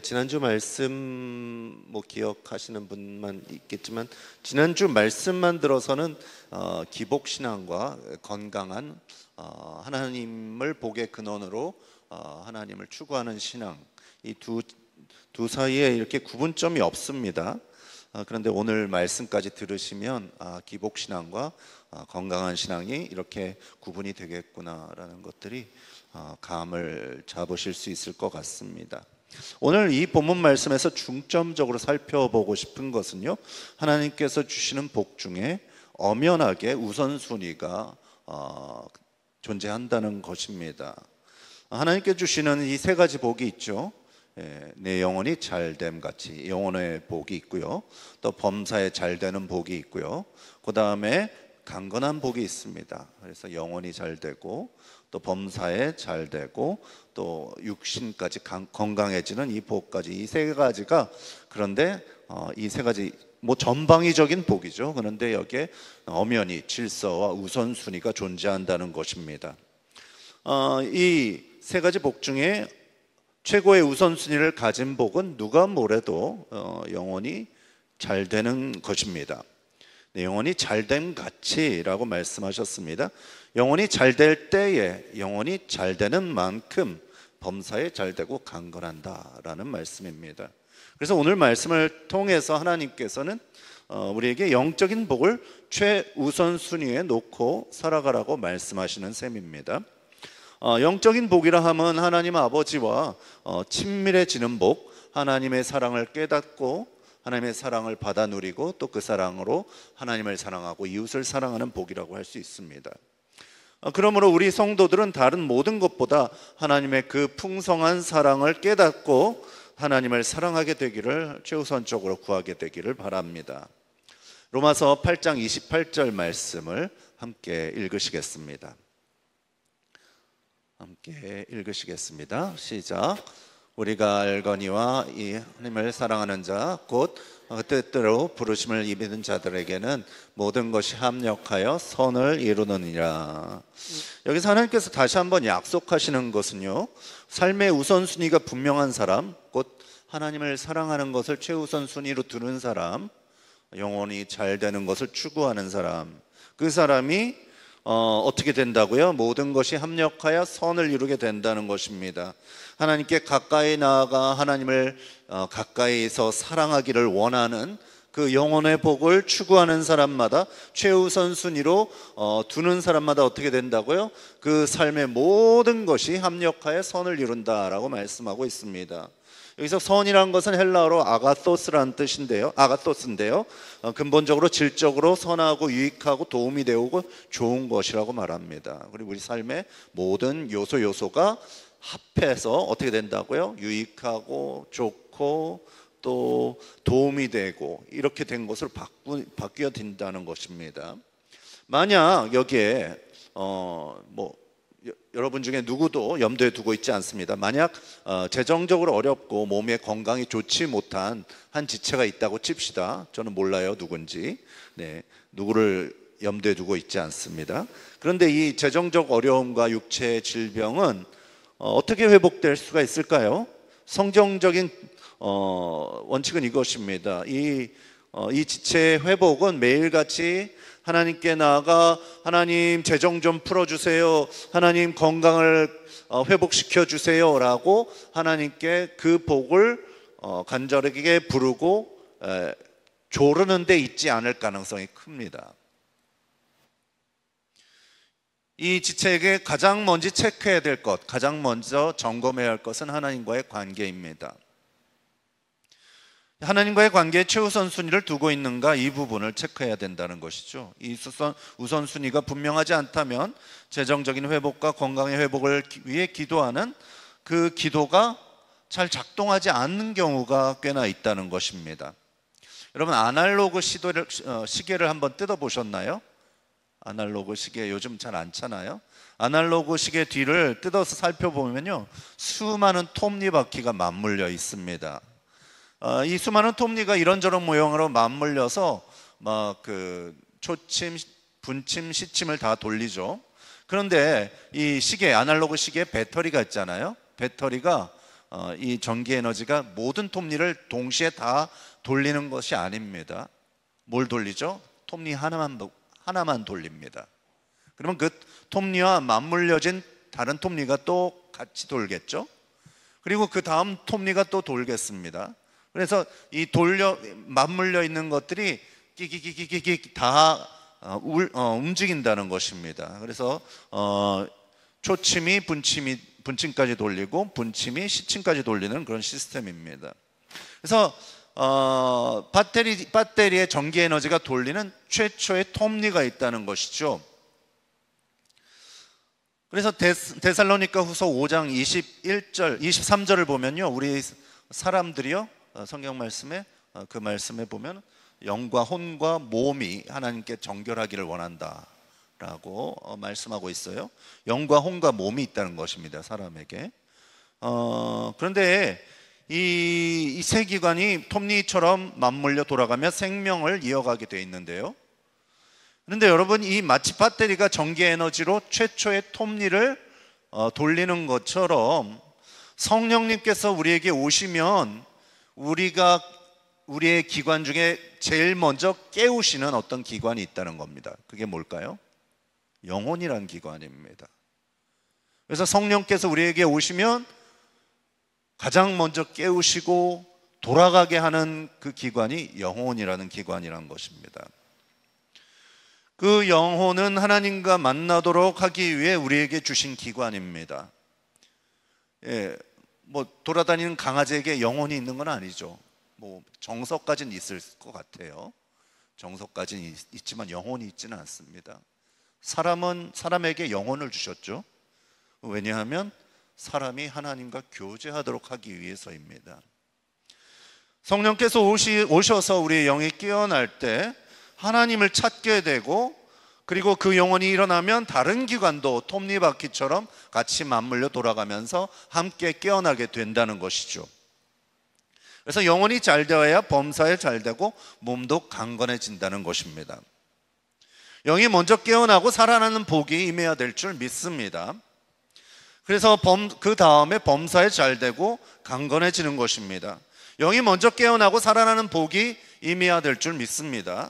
지난주 말씀 기억하시는 분만 있겠지만 지난주 말씀만 들어서는 기복신앙과 건강한 하나님을 복의 근원으로 하나님을 추구하는 신앙, 이 두 사이에 이렇게 구분점이 없습니다. 그런데 오늘 말씀까지 들으시면 기복신앙과 건강한 신앙이 이렇게 구분이 되겠구나라는 것들이 감을 잡으실 수 있을 것 같습니다. 오늘 이 본문 말씀에서 중점적으로 살펴보고 싶은 것은요, 하나님께서 주시는 복 중에 엄연하게 우선순위가 존재한다는 것입니다. 하나님께 주시는 이 세 가지 복이 있죠. 내 영혼이 잘됨 같이 영혼의 복이 있고요, 또 범사에 잘되는 복이 있고요, 그 다음에 강건한 복이 있습니다. 그래서 영혼이 잘되고 또 범사에 잘되고 또 육신까지 건강해지는 이 복까지, 이 세 가지가, 그런데 이 세 가지 전방위적인 복이죠. 그런데 여기에 엄연히 질서와 우선순위가 존재한다는 것입니다. 이 세 가지 복 중에 최고의 우선순위를 가진 복은 누가 뭐래도 영혼이 잘 되는 것입니다. 영혼이 잘됨 같이라고 말씀하셨습니다. 영혼이 잘 될 때에 영혼이 잘 되는 만큼 범사에 잘 되고 강건한다라는 말씀입니다. 그래서 오늘 말씀을 통해서 하나님께서는 우리에게 영적인 복을 최우선순위에 놓고 살아가라고 말씀하시는 셈입니다. 영적인 복이라 하면 하나님 아버지와 친밀해지는 복, 하나님의 사랑을 깨닫고 하나님의 사랑을 받아 누리고 또 그 사랑으로 하나님을 사랑하고 이웃을 사랑하는 복이라고 할 수 있습니다. 그러므로 우리 성도들은 다른 모든 것보다 하나님의 그 풍성한 사랑을 깨닫고 하나님을 사랑하게 되기를 최우선적으로 구하게 되기를 바랍니다. 로마서 8장 28절 말씀을 함께 읽으시겠습니다. 함께 읽으시겠습니다. 시작. 우리가 알거니와 이 하나님을 사랑하는 자 곧 뜻대로 부르심을 입은 자들에게는 모든 것이 합력하여 선을 이루느니라. 여기서 하나님께서 다시 한번 약속하시는 것은요, 삶의 우선순위가 분명한 사람, 곧 하나님을 사랑하는 것을 최우선순위로 두는 사람, 영혼이 잘 되는 것을 추구하는 사람, 그 사람이 어떻게 된다고요? 모든 것이 합력하여 선을 이루게 된다는 것입니다. 하나님께 가까이 나아가 하나님을 가까이서 사랑하기를 원하는 그 영혼의 복을 추구하는 사람마다, 최우선 순위로 두는 사람마다 어떻게 된다고요? 그 삶의 모든 것이 합력하여 선을 이룬다라고 말씀하고 있습니다. 여기서 선이란 것은 헬라어로 아가토스라는 뜻인데요, 아가토스인데요, 근본적으로 질적으로 선하고 유익하고 도움이 되고 좋은 것이라고 말합니다. 그리고 우리 삶의 모든 요소가 합해서 어떻게 된다고요? 유익하고 좋고 또 도움이 되고 이렇게 된 것으로 바뀌어진다는 것입니다. 만약 여기에 여러분 중에 누구도 염두에 두고 있지 않습니다. 만약 재정적으로 어렵고 몸의 건강이 좋지 못한 한 지체가 있다고 칩시다. 저는 몰라요, 누군지. 누구를 염두에 두고 있지 않습니다. 그런데 이 재정적 어려움과 육체의 질병은 어떻게 회복될 수가 있을까요? 성경적인 원칙은 이것입니다. 이 지체의 회복은 매일같이 하나님께 나아가 하나님 재정 좀 풀어주세요, 하나님 건강을 회복시켜 주세요 라고 하나님께 그 복을 간절하게 부르고 조르는 데 있지 않을 가능성이 큽니다. 이 지체에게 가장 먼저 체크해야 될 것, 가장 먼저 점검해야 할 것은 하나님과의 관계입니다. 하나님과의 관계에 최우선순위를 두고 있는가, 이 부분을 체크해야 된다는 것이죠. 이 우선순위가 분명하지 않다면 재정적인 회복과 건강의 회복을 위해 기도하는 그 기도가 잘 작동하지 않는 경우가 꽤나 있다는 것입니다. 여러분, 아날로그 시계를 한번 뜯어보셨나요? 아날로그 시계 요즘 잘 안 차나요? 아날로그 시계 뒤를 뜯어서 살펴보면요, 수많은 톱니바퀴가 맞물려 있습니다. 이 수많은 톱니가 이런저런 모형으로 맞물려서 초침, 분침, 시침을 다 돌리죠. 그런데 이 시계, 아날로그 시계에 배터리가 있잖아요. 배터리가 이 전기 에너지가 모든 톱니를 동시에 다 돌리는 것이 아닙니다. 뭘 돌리죠? 톱니 하나만 돌립니다. 그러면 그 톱니와 맞물려진 다른 톱니가 또 같이 돌겠죠. 그리고 그 다음 톱니가 또 돌겠습니다. 그래서 이 맞물려 있는 것들이 끼끼끼끼끼 다 움직인다는 것입니다. 그래서 초침이 분침까지 돌리고 분침이 시침까지 돌리는 그런 시스템입니다. 그래서 배터리의 전기 에너지가 돌리는 최초의 톱니가 있다는 것이죠. 그래서 데살로니가 후서 5장 23절을 보면요, 우리 사람들이요, 성경 말씀에 그 말씀에 보면 영과 혼과 몸이 하나님께 정결하기를 원한다 라고 말씀하고 있어요. 영과 혼과 몸이 있다는 것입니다, 사람에게. 그런데 이 세 기관이 톱니처럼 맞물려 돌아가며 생명을 이어가게 되어 있는데요, 그런데 여러분, 이 마치 배터리가 전기 에너지로 최초의 톱니를 돌리는 것처럼 성령님께서 우리에게 오시면 우리의 기관 중에 제일 먼저 깨우시는 어떤 기관이 있다는 겁니다. 그게 뭘까요? 영혼이라는 기관입니다. 그래서 성령께서 우리에게 오시면 가장 먼저 깨우시고 돌아가게 하는 그 기관이 영혼이라는 기관이라는 것입니다. 그 영혼은 하나님과 만나도록 하기 위해 우리에게 주신 기관입니다. 돌아다니는 강아지에게 영혼이 있는 건 아니죠. 정서까지는 있을 것 같아요. 정서까지는 있지만 영혼이 있지는 않습니다. 사람에게 영혼을 주셨죠. 왜냐하면 사람이 하나님과 교제하도록 하기 위해서입니다. 성령께서 오셔서 우리의 영이 깨어날 때 하나님을 찾게 되고, 그리고 그 영혼이 일어나면 다른 기관도 톱니바퀴처럼 같이 맞물려 돌아가면서 함께 깨어나게 된다는 것이죠. 그래서 영혼이 잘 되어야 범사에 잘 되고 몸도 강건해진다는 것입니다. 영이 먼저 깨어나고 살아나는 복이 임해야 될 줄 믿습니다. 그래서 그 다음에 범사에 잘 되고 강건해지는 것입니다. 영이 먼저 깨어나고 살아나는 복이 임해야 될 줄 믿습니다.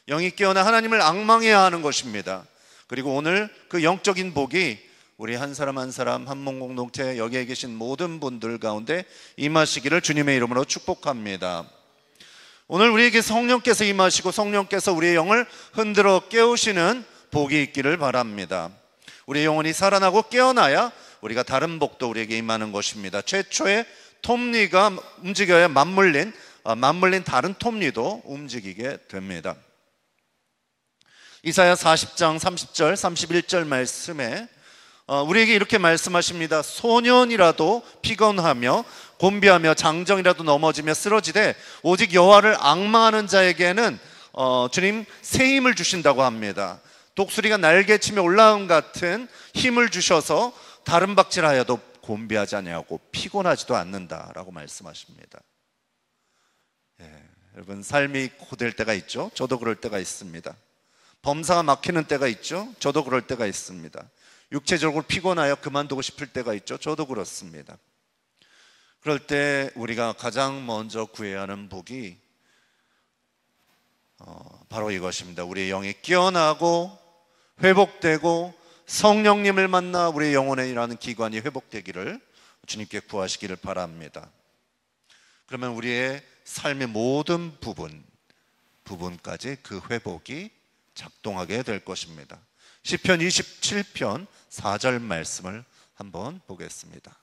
영이 깨어나 하나님을 앙망해야 하는 것입니다. 그리고 오늘 그 영적인 복이 우리 한 사람 한 사람, 한몸 공동체 여기에 계신 모든 분들 가운데 임하시기를 주님의 이름으로 축복합니다. 오늘 우리에게 성령께서 임하시고 성령께서 우리의 영을 흔들어 깨우시는 복이 있기를 바랍니다. 우리의 영혼이 살아나고 깨어나야 우리가 다른 복도 우리에게 임하는 것입니다. 최초의 톱니가 움직여야 맞물린 다른 톱니도 움직이게 됩니다. 이사야 40장 30절 31절 말씀에 우리에게 이렇게 말씀하십니다. 소년이라도 피곤하며 곤비하며 장정이라도 넘어지며 쓰러지되 오직 여호와를 앙망하는 자에게는 주님 새 힘을 주신다고 합니다. 독수리가 날개치며 올라옴 같은 힘을 주셔서 다른 박질하여도 곤비하지 아니하고 피곤하지도 않는다라고 말씀하십니다. 여러분, 삶이 고될 때가 있죠. 저도 그럴 때가 있습니다. 범사가 막히는 때가 있죠. 저도 그럴 때가 있습니다. 육체적으로 피곤하여 그만두고 싶을 때가 있죠. 저도 그렇습니다. 그럴 때 우리가 가장 먼저 구해야 하는 복이 바로 이것입니다. 우리의 영이 깨어나고 회복되고 성령님을 만나 우리의 영혼에 일하는 기관이 회복되기를 주님께 구하시기를 바랍니다. 그러면 우리의 삶의 모든 부분까지 그 회복이 작동하게 될 것입니다. 시편 27편 4절 말씀을 한번 보겠습니다.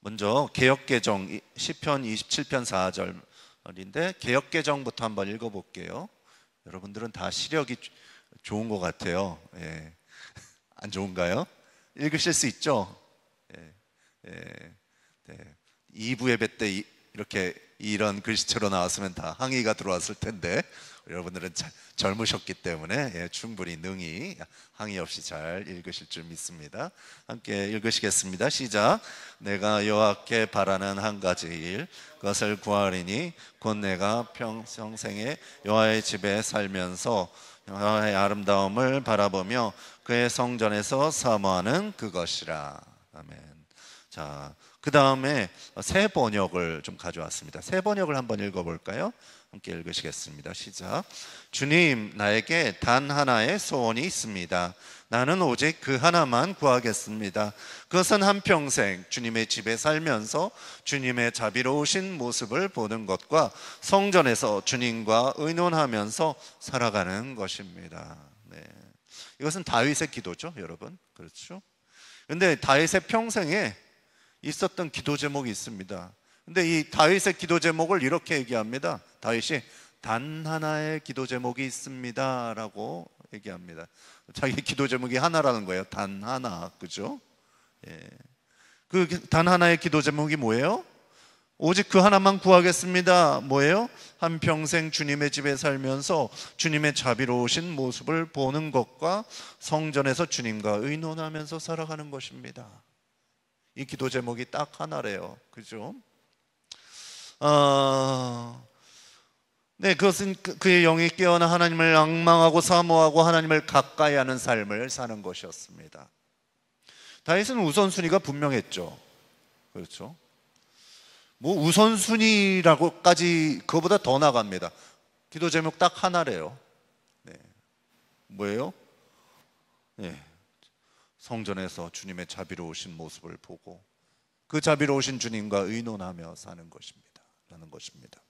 먼저 개역개정 시편 27편 4절인데 개역개정부터 한번 읽어볼게요. 여러분들은 다 시력이 좋은 것 같아요. 안 좋은가요? 읽으실 수 있죠? 2부 예배 때 이렇게 이런 글씨체로 나왔으면 다 항의가 들어왔을 텐데 여러분들은 젊으셨기 때문에 충분히 능히 항의 없이 잘 읽으실 줄 믿습니다. 함께 읽으시겠습니다. 시작. 내가 여호와께 바라는 한 가지 일 그것을 구하리니 곧 내가 평생에 여호와의 집에 살면서 여호와의 아름다움을 바라보며 그의 성전에서 사모하는 그것이라. 아멘. 자, 그 다음에 새 번역을 좀 가져왔습니다. 새 번역을 한번 읽어볼까요? 함께 읽으시겠습니다. 시작. 주님, 나에게 단 하나의 소원이 있습니다. 나는 오직 그 하나만 구하겠습니다. 그것은 한평생 주님의 집에 살면서 주님의 자비로우신 모습을 보는 것과 성전에서 주님과 의논하면서 살아가는 것입니다. 네. 이것은 다윗의 기도죠, 여러분. 그렇죠? 근데 다윗의 평생에 있었던 기도 제목이 있습니다. 근데 이 다윗의 기도 제목을 이렇게 얘기합니다. 다윗이 단 하나의 기도 제목이 있습니다 라고 얘기합니다. 자기 기도 제목이 하나라는 거예요. 단 하나. 그죠? 예. 그 단 하나의 기도 제목이 뭐예요? 오직 그 하나만 구하겠습니다. 뭐예요? 한평생 주님의 집에 살면서 주님의 자비로우신 모습을 보는 것과 성전에서 주님과 의논하면서 살아가는 것입니다. 이 기도 제목이 딱 하나래요. 그죠? 네, 그것은 그의 영이 깨어나 하나님을 앙망하고 사모하고 하나님을 가까이 하는 삶을 사는 것이었습니다. 다윗은 우선순위가 분명했죠. 그렇죠? 뭐 우선순위라고까지 그거보다 더 나갑니다. 기도 제목 딱 하나래요. 네. 뭐예요? 네. 성전에서 주님의 자비로우신 모습을 보고 그 자비로우신 주님과 의논하며 사는 것입니다. 라는 것입니다.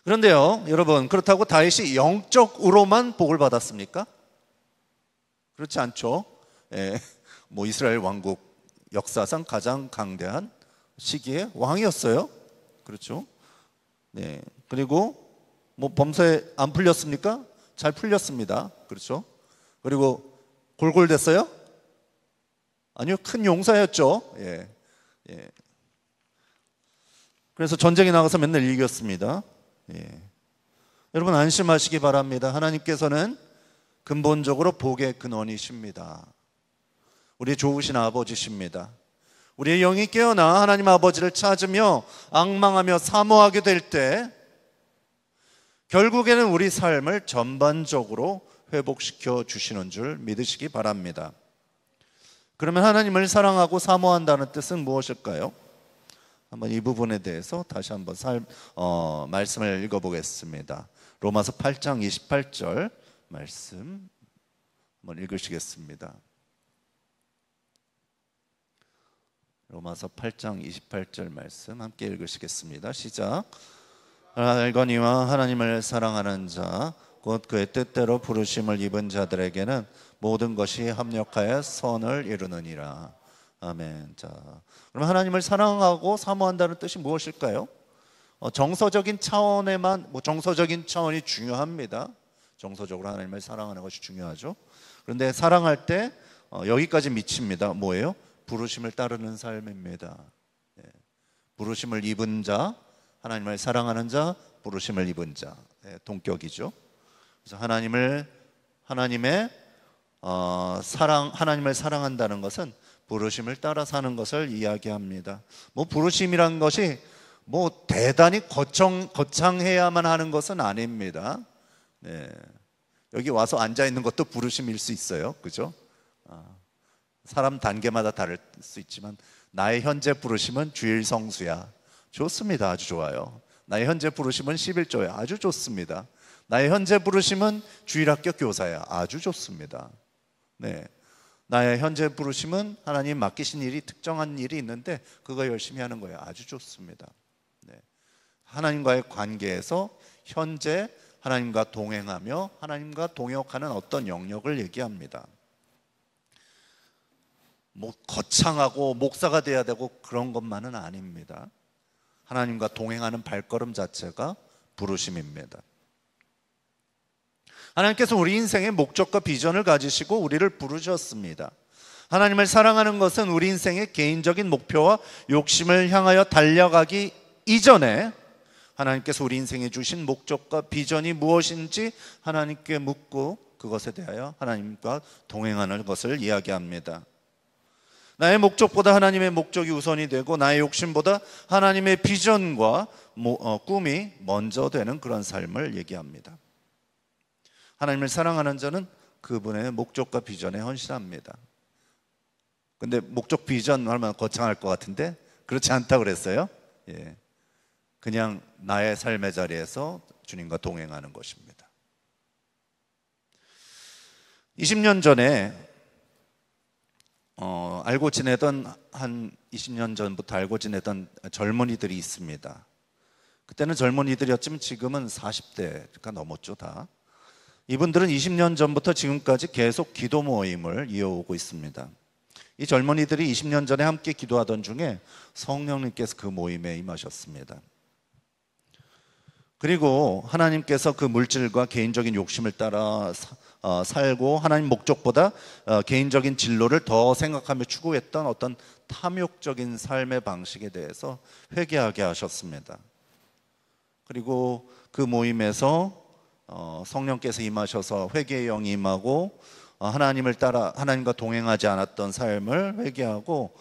그런데요, 여러분, 그렇다고 다윗이 영적으로만 복을 받았습니까? 그렇지 않죠. 예, 뭐 이스라엘 왕국 역사상 가장 강대한 시기의 왕이었어요. 그렇죠. 네. 그리고 뭐 범사에 안 풀렸습니까? 잘 풀렸습니다. 그렇죠. 그리고 골골됐어요? 아니요, 큰 용사였죠. 예. 예. 그래서 전쟁에 나가서 맨날 이겼습니다. 예. 여러분 안심하시기 바랍니다. 하나님께서는 근본적으로 복의 근원이십니다. 우리 좋으신 아버지십니다. 우리의 영이 깨어나 하나님 아버지를 찾으며 앙망하며 사모하게 될 때 결국에는 우리 삶을 전반적으로 회복시켜 주시는 줄 믿으시기 바랍니다. 그러면 하나님을 사랑하고 사모한다는 뜻은 무엇일까요? 한번 이 부분에 대해서 다시 한번 말씀을 읽어보겠습니다. 로마서 8장 28절 말씀 한번 읽으시겠습니다. 로마서 8장 28절 말씀 함께 읽으시겠습니다. 시작. 알거니와 하나님을 사랑하는 자 곧 그의 뜻대로 부르심을 입은 자들에게는 모든 것이 합력하여 선을 이루느니라. 아멘. 자, 그럼 하나님을 사랑하고 사모한다는 뜻이 무엇일까요? 정서적인 차원에만 정서적인 차원이 중요합니다. 정서적으로 하나님을 사랑하는 것이 중요하죠. 그런데 사랑할 때 여기까지 미칩니다. 뭐예요? 부르심을 따르는 삶입니다. 예. 부르심을 입은 자, 하나님을 사랑하는 자, 부르심을 입은 자, 예, 동격이죠. 그래서 하나님을 사랑한다는 것은 부르심을 따라 사는 것을 이야기합니다. 뭐 부르심이란 것이 뭐 대단히 거창해야만 하는 것은 아닙니다. 네. 여기 와서 앉아 있는 것도 부르심일 수 있어요. 그죠? 사람 단계마다 다를 수 있지만 나의 현재 부르심은 주일 성수야. 좋습니다. 아주 좋아요. 나의 현재 부르심은 11조야. 아주 좋습니다. 나의 현재 부르심은 주일학교 교사야. 아주 좋습니다. 네. 나의 현재 부르심은 하나님 맡기신 일이 특정한 일이 있는데 그거 열심히 하는 거예요. 아주 좋습니다. 네. 하나님과의 관계에서 현재 하나님과 동행하며 하나님과 동역하는 어떤 영역을 얘기합니다. 뭐 거창하고 목사가 돼야 되고 그런 것만은 아닙니다. 하나님과 동행하는 발걸음 자체가 부르심입니다. 하나님께서 우리 인생의 목적과 비전을 가지시고 우리를 부르셨습니다. 하나님을 사랑하는 것은 우리 인생의 개인적인 목표와 욕심을 향하여 달려가기 이전에 하나님께서 우리 인생에 주신 목적과 비전이 무엇인지 하나님께 묻고 그것에 대하여 하나님과 동행하는 것을 이야기합니다. 나의 목적보다 하나님의 목적이 우선이 되고 나의 욕심보다 하나님의 비전과 꿈이 먼저 되는 그런 삶을 얘기합니다. 하나님을 사랑하는 자는 그분의 목적과 비전에 헌신합니다. 근데 목적 비전 하면 거창할 것 같은데 그렇지 않다고 그랬어요. 예. 그냥 나의 삶의 자리에서 주님과 동행하는 것입니다. 20년 전에 알고 지내던 한 20년 전부터 알고 지내던 젊은이들이 있습니다. 그때는 젊은이들이었지만 지금은 40대가 넘었죠, 다. 이분들은 20년 전부터 지금까지 계속 기도 모임을 이어오고 있습니다. 이 젊은이들이 20년 전에 함께 기도하던 중에 성령님께서 그 모임에 임하셨습니다. 그리고 하나님께서 그 물질과 개인적인 욕심을 따라 살고 하나님 목적보다 개인적인 진로를 더 생각하며 추구했던 어떤 탐욕적인 삶의 방식에 대해서 회개하게 하셨습니다. 그리고 그 모임에서 성령께서 임하셔서 회개의 영이 임하고 하나님을 따라 하나님과 동행하지 않았던 삶을 회개하고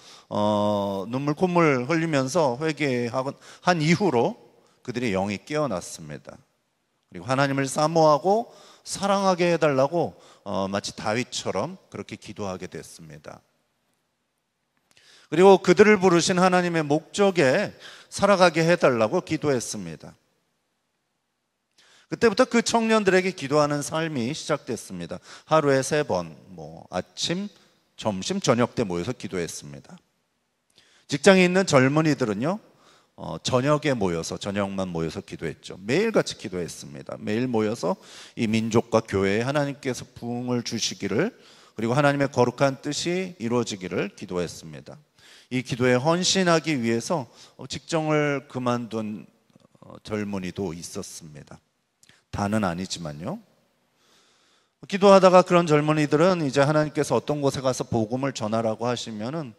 눈물 콧물 흘리면서 회개한 이후로 그들의 영이 깨어났습니다. 그리고 하나님을 사모하고 사랑하게 해달라고 마치 다윗처럼 그렇게 기도하게 됐습니다. 그리고 그들을 부르신 하나님의 목적에 살아가게 해달라고 기도했습니다. 그때부터 그 청년들에게 기도하는 삶이 시작됐습니다. 하루에 3번, 아침, 점심, 저녁 때 모여서 기도했습니다. 직장에 있는 젊은이들은요, 저녁만 모여서 기도했죠. 매일같이 기도했습니다. 매일 모여서 이 민족과 교회에 하나님께서 부흥을 주시기를, 그리고 하나님의 거룩한 뜻이 이루어지기를 기도했습니다. 이 기도에 헌신하기 위해서 직장을 그만둔 젊은이도 있었습니다. 다는 아니지만요. 기도하다가 그런 젊은이들은 이제 하나님께서 어떤 곳에 가서 복음을 전하라고 하시면은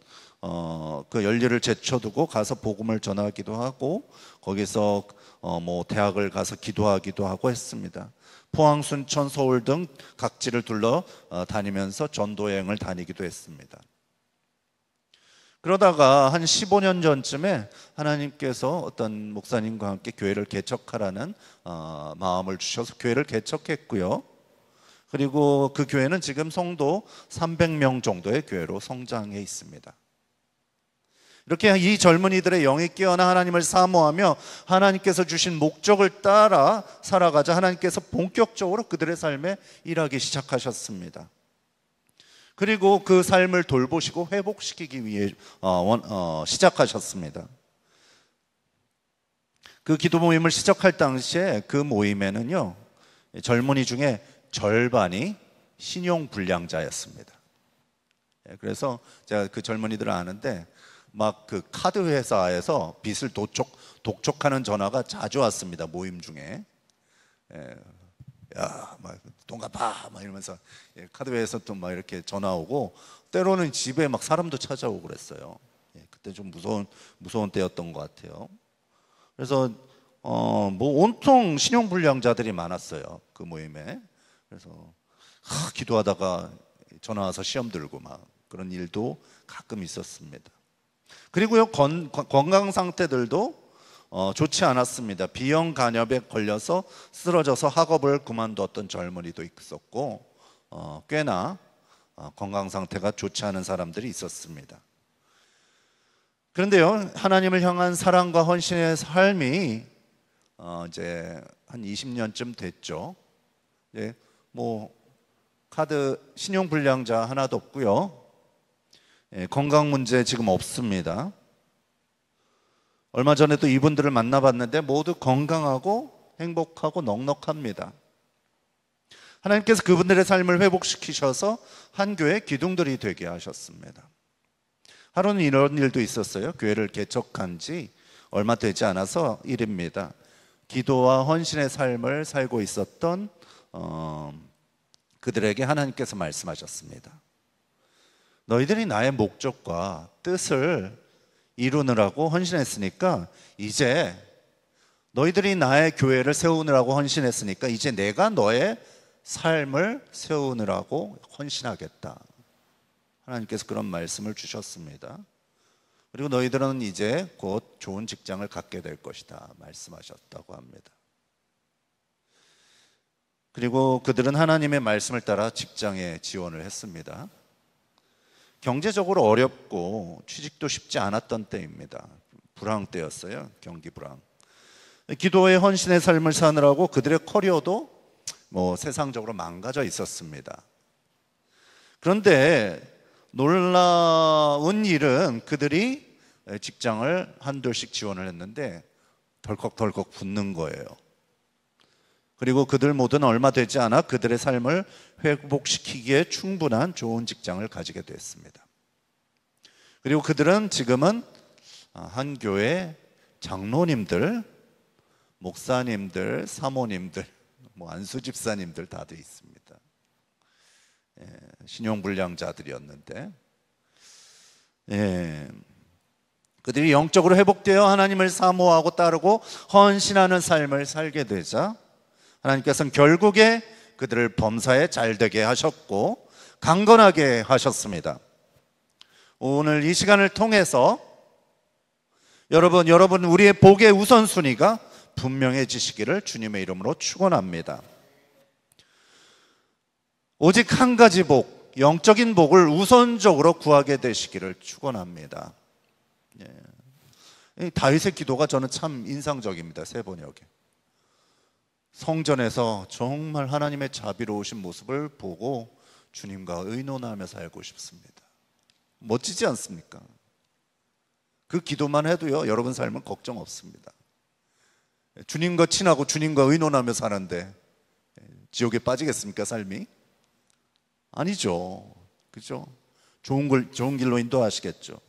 그 열일을 제쳐두고 가서 복음을 전하기도 하고, 거기서 대학을 가서 기도하기도 하고 했습니다. 포항, 순천, 서울 등 각지를 둘러 다니면서 전도여행을 다니기도 했습니다. 그러다가 한 15년 전쯤에 하나님께서 어떤 목사님과 함께 교회를 개척하라는 마음을 주셔서 교회를 개척했고요. 그리고 그 교회는 지금 성도 300명 정도의 교회로 성장해 있습니다. 이렇게 이 젊은이들의 영이 깨어나 하나님을 사모하며 하나님께서 주신 목적을 따라 살아가자 하나님께서 본격적으로 그들의 삶에 일하기 시작하셨습니다. 그리고 그 삶을 돌보시고 회복시키기 위해 시작하셨습니다. 그 기도 모임을 시작할 당시에 그 모임에는요, 젊은이 중에 절반이 신용불량자였습니다. 그래서 제가 그 젊은이들을 아는데 막 그 카드 회사에서 빚을 독촉하는 전화가 자주 왔습니다. 모임 중에. 야, 막 돈 갚아, 막 이러면서 카드 회사에서 또 막 이렇게 전화 오고, 때로는 집에 막 사람도 찾아오고 그랬어요. 그때 좀 무서운 때였던 것 같아요. 그래서 온통 신용불량자들이 많았어요, 그 모임에. 그래서 기도하다가 전화 와서 시험 들고 막 그런 일도 가끔 있었습니다. 그리고요, 건강 상태들도 좋지 않았습니다. 비형 간염에 걸려서 쓰러져서 학업을 그만두었던 젊은이도 있었고, 꽤나 건강 상태가 좋지 않은 사람들이 있었습니다. 그런데요, 하나님을 향한 사랑과 헌신의 삶이 이제 한 20년쯤 됐죠. 카드 신용불량자 하나도 없고요. 건강 문제 지금 없습니다. 얼마 전에도 이분들을 만나봤는데 모두 건강하고 행복하고 넉넉합니다. 하나님께서 그분들의 삶을 회복시키셔서 한 교회 기둥들이 되게 하셨습니다. 하루는 이런 일도 있었어요. 교회를 개척한 지 얼마 되지 않아서 일입니다. 기도와 헌신의 삶을 살고 있었던 그들에게 하나님께서 말씀하셨습니다. 너희들이 나의 목적과 뜻을 이루느라고 헌신했으니까 이제 너희들이 나의 교회를 세우느라고 헌신했으니까 이제 내가 너의 삶을 세우느라고 헌신하겠다. 하나님께서 그런 말씀을 주셨습니다. 그리고 너희들은 이제 곧 좋은 직장을 갖게 될 것이다 말씀하셨다고 합니다. 그리고 그들은 하나님의 말씀을 따라 직장에 지원을 했습니다. 경제적으로 어렵고 취직도 쉽지 않았던 때입니다. 불황 때였어요. 경기 불황. 기도의 헌신의 삶을 사느라고 그들의 커리어도 세상적으로 망가져 있었습니다. 그런데 놀라운 일은 그들이 직장을 한둘씩 지원을 했는데 덜컥덜컥 붙는 거예요. 그리고 그들 모두는 얼마 되지 않아 그들의 삶을 회복시키기에 충분한 좋은 직장을 가지게 됐습니다. 그리고 그들은 지금은 한 교회 장로님들, 목사님들, 사모님들, 안수 집사님들 다 돼 있습니다. 신용불량자들이었는데, 그들이 영적으로 회복되어 하나님을 사모하고 따르고 헌신하는 삶을 살게 되자 하나님께서는 결국에 그들을 범사에 잘되게 하셨고 강건하게 하셨습니다. 오늘 이 시간을 통해서 여러분 우리의 복의 우선순위가 분명해지시기를 주님의 이름으로 축원합니다. 오직 한 가지 복, 영적인 복을 우선적으로 구하게 되시기를 축원합니다. 다윗의 기도가 저는 참 인상적입니다. 세 번역에 성전에서 정말 하나님의 자비로우신 모습을 보고 주님과 의논하며 살고 싶습니다. 멋지지 않습니까? 그 기도만 해도요, 여러분 삶은 걱정 없습니다. 주님과 친하고 주님과 의논하며 사는데 지옥에 빠지겠습니까, 삶이? 아니죠. 그죠? 좋은 길로 인도하시겠죠.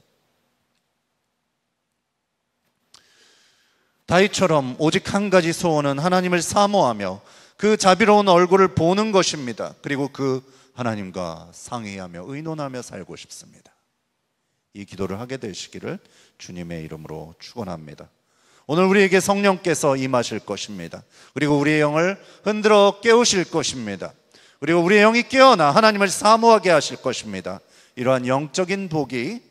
다윗처럼 오직 한 가지 소원은 하나님을 사모하며 그 자비로운 얼굴을 보는 것입니다. 그리고 그 하나님과 상의하며 의논하며 살고 싶습니다. 이 기도를 하게 되시기를 주님의 이름으로 축원합니다. 오늘 우리에게 성령께서 임하실 것입니다. 그리고 우리의 영을 흔들어 깨우실 것입니다. 그리고 우리의 영이 깨어나 하나님을 사모하게 하실 것입니다. 이러한 영적인 복이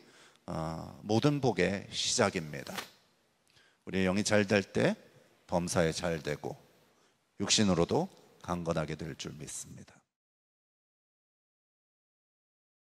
모든 복의 시작입니다. 우리의 영이 잘 될 때 범사에 잘 되고 육신으로도 강건하게 될 줄 믿습니다.